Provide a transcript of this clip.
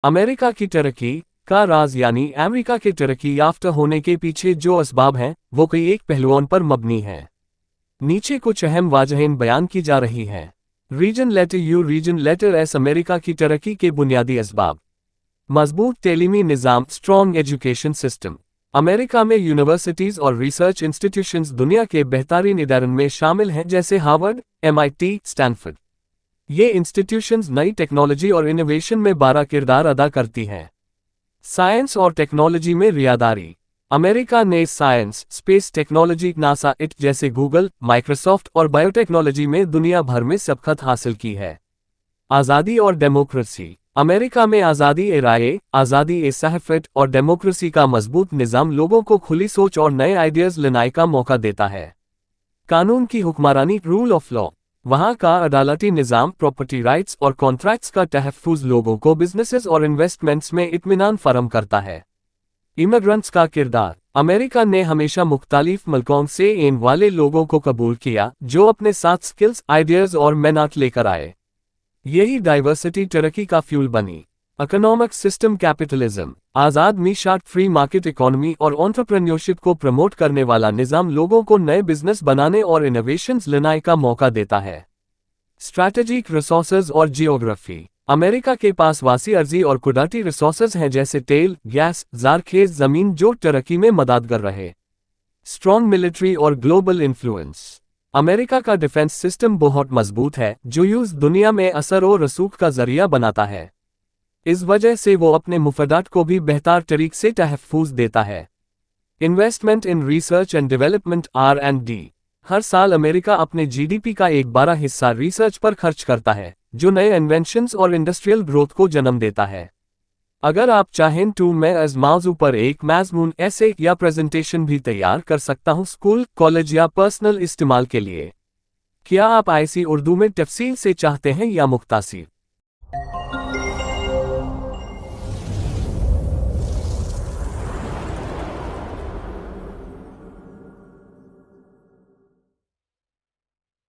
America की तरक्की का राज यानी अमेरिका के तरक्की याफ्ता होने के पीछे जो असबाब हैं वो कई एक पहलुओं पर मबनी है। नीचे कुछ अहम वाजहें बयान की जा रही हैं। रीजन लेटर एस अमेरिका की तरक्की के बुनियादी असबाब। मजबूत तेलीमी निज़ाम स्ट्रॉन्ग एजुकेशन सिस्टम। अमेरिका में यूनिवर्सिटीज़ और रिसर्च इंस्टीट्यूशंस दुनिया के बेहतरीन इदारों में शामिल हैं जैसे हार्वर्ड, MIT, स्टैनफोर्ड। ये इंस्टीट्यूशंस नई टेक्नोलॉजी और इनोवेशन में बड़ा किरदार अदा करती हैं। साइंस और टेक्नोलॉजी में रियादारी। अमेरिका ने science, space technology, NASA it जैसे गूगल, माइक्रोसॉफ्ट और बायोटेक्नोलॉजी में दुनिया भर में सबकत हासिल की है। आज़ादी और डेमोक्रेसी। अमेरिका में आज़ादी ए राय, आज़ादी ए सहफ़त और डेमोक्रेसी का मजबूत निज़ाम लोगों को खुली सोच और नए आइडियाज़ लाने का मौका देता है। कानून की हुक्मरानी रूल ऑफ लॉ। वहाँ का अदालती निज़ाम प्रॉपर्टी राइट्स और कॉन्ट्रैक्ट्स का तहफ़्फ़ुज़ लोगों को बिजनेसेस और इन्वेस्टमेंट्स में इत्मीनान फराहम करता है। इमिग्रेंट्स का किरदार। अमेरिका ने हमेशा मुख्तलिफ मुल्कों से आने वाले लोगों को कबूल किया जो अपने साथ स्किल्स, आइडियाज़ और मेहनत लेकर आए। यही डाइवर्सिटी तरक्की का फ्यूल बनी। Economic system capitalism. आज़ाद मीशात फ्री मार्केट इकोनॉमी और एंटरप्रेन्योरशिप को प्रमोट करने वाला निज़ाम लोगों को नए बिजनेस बनाने और इनोवेशंस लाने का मौका देता है। स्ट्रैटेजिक रिसोर्सेज और जियोग्राफी। अमेरिका के पास वासी अर्जी और कुदरती रिसोर्सेज हैं जैसे तेल, गैस, ज़रखेज़ ज़मीन जो तरक्की में मदद कर रहे। स्ट्रॉन्ग मिलिट्री और ग्लोबल इन्फ्लुएंस। अमेरिका का डिफेंस सिस्टम बहुत मजबूत है जो यूज़ दुनिया में असर और रसूख का जरिया बनाता है। इस वजह से वो अपने मुफादात को भी बेहतर तरीके से तहफ़्फ़ुज़ देता है। Investment in research and development R&D। हर साल अमेरिका अपने GDP का एक बड़ा हिस्सा रिसर्च पर खर्च करता है जो नए इन्वेंशंस और इंडस्ट्रियल ग्रोथ को जन्म देता है। अगर आप चाहें तो मैं इस मौजू पर एक मज़मून ऐसे या प्रेजेंटेशन भी तैयार कर सकता हूं स्कूल, कॉलेज या पर्सनल इस्तेमाल के लिए। क्या आप IC उर्दू में तफसील से चाहते हैं या मुख्तसर?